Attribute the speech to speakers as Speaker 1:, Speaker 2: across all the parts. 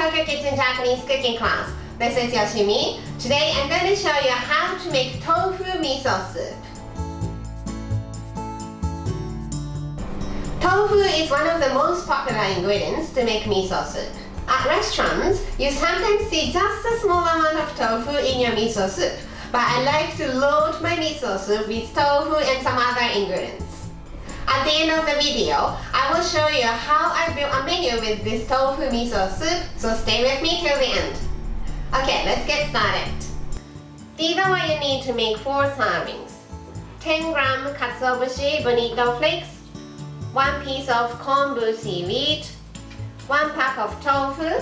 Speaker 1: Tokyo Kitchen Japanese cooking class. This is Yoshimi. Today I'm going to show you how to make tofu miso soup. Tofu is one of the most popular ingredients to make miso soup. At restaurants, you sometimes see just a small amount of tofu in your miso soup, but I like to load my miso soup with tofu and some other ingredients. At the end of the video, I will show you how I built a menu with this tofu miso soup, so stay with me till the end. Okay, let's get started. These are what you need to make 4 servings. 10g katsuobushi bonito flakes, 1 piece of kombu seaweed, 1 pack of tofu,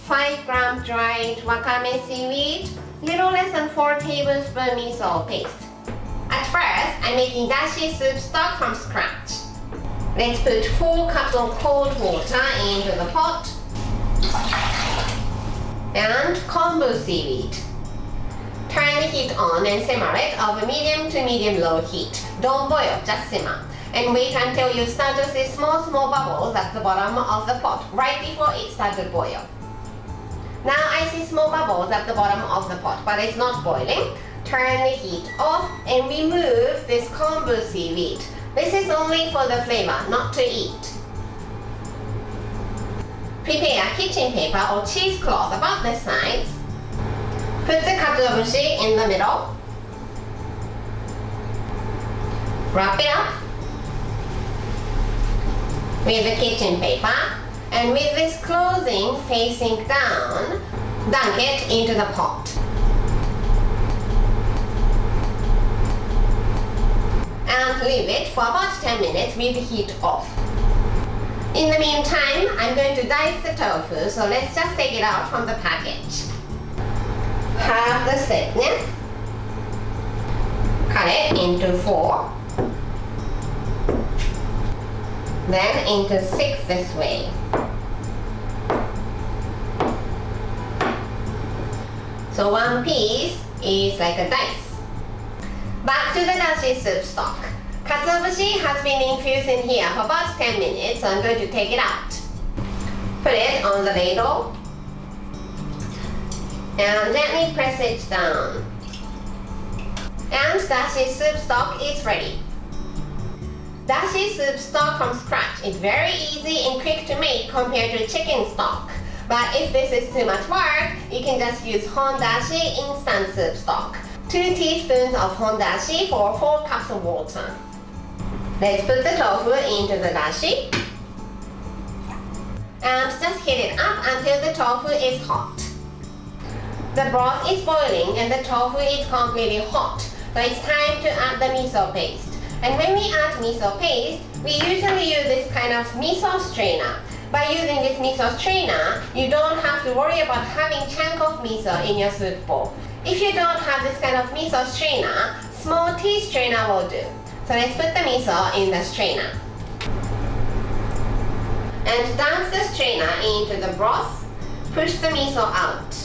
Speaker 1: 5g dried wakame seaweed, little less than 4 tablespoons miso paste. At first, I'm making dashi soup stock from scratch. Let's put 4 cups of cold water into the pot and kombu seaweed. Turn the heat on and simmer it over medium to medium-low heat. Don't boil, just simmer. And wait until you start to see small bubbles at the bottom of the pot, right before it starts to boil. Now I see small bubbles at the bottom of the pot, but it's not boiling. Turn the heat off and remove this kombu seaweed. This is only for the flavor, not to eat. Prepare kitchen paper or cheesecloth about this size. Put the katsuobushi in the middle. Wrap it up with the kitchen paper, and with this closing facing down, dunk it into the pot. And leave it for about 10 minutes with the heat off. In the meantime, I'm going to dice the tofu, so let's just take it out from the package. Half the thickness. Cut it into 4. Then into 6 this way. So 1 piece is like a dice. Back to the dashi soup stock. Katsuobushi has been infused in here for about 10 minutes, so I'm going to take it out. Put it on the ladle and gently press it down. And dashi soup stock is ready. Dashi soup stock from scratch is very easy and quick to make compared to chicken stock. But if this is too much work, you can just use hondashi instant soup stock. 2 teaspoons of hondashi for 4 cups of water. Let's put the tofu into the dashi and just heat it up until the tofu is hot. The broth is boiling and the tofu is completely hot, so it's time to add the miso paste. And when we add miso paste, we usually use this kind of miso strainer. By using this miso strainer, you don't have to worry about having chunk of miso in your soup bowl. If you don't have this kind of miso strainer, small tea strainer will do. So let's put the miso in the strainer. And dump the strainer into the broth. Push the miso out.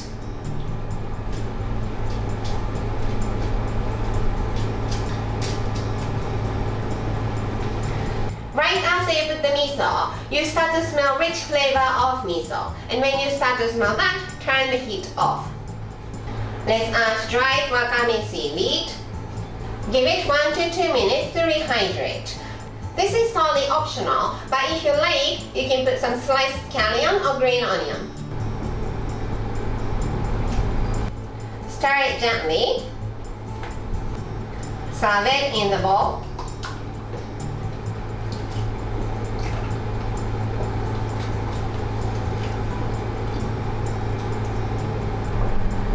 Speaker 1: Right after you put the miso, you start to smell rich flavor of miso. And when you start to smell that, turn the heat off. Let's add dried wakame seaweed. Give it 1 to 2 minutes to rehydrate. This is totally optional, but if you like, you can put some sliced scallion or green onion. Stir it gently. Serve it in the bowl.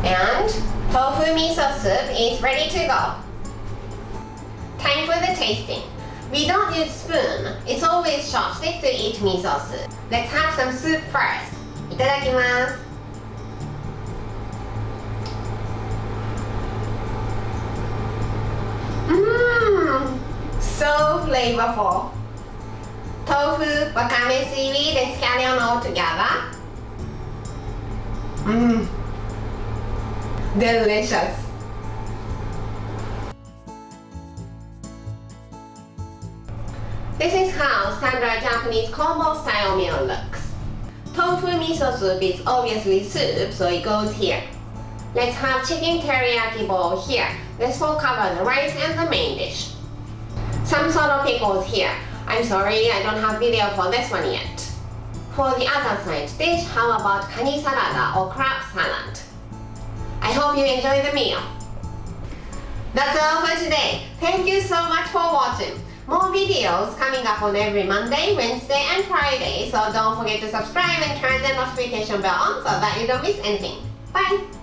Speaker 1: And tofu miso soup is ready to go. Time for the tasting. We don't use spoon. It's always chopstick to eat miso soup. Let's have some soup first. いただきます。So flavorful. Tofu, wakame seaweed, and scallion all together. Delicious. This is how standard Japanese combo style meal looks. Tofu Tofu miso soup is obviously soup, so it goes here. Let's have chicken teriyaki bowl here. This will cover the rice and the main dish. Some sort of pickles here. I'm sorry, I don't have video for this one yet. For the other side dish, how about kani salada or crab salad? I hope you enjoy the meal. That's all for today. Thank you so much for watching. More videos coming up on every Monday, Wednesday, and Friday, so don't forget to subscribe and turn the notification bell on so that you don't miss anything. Bye!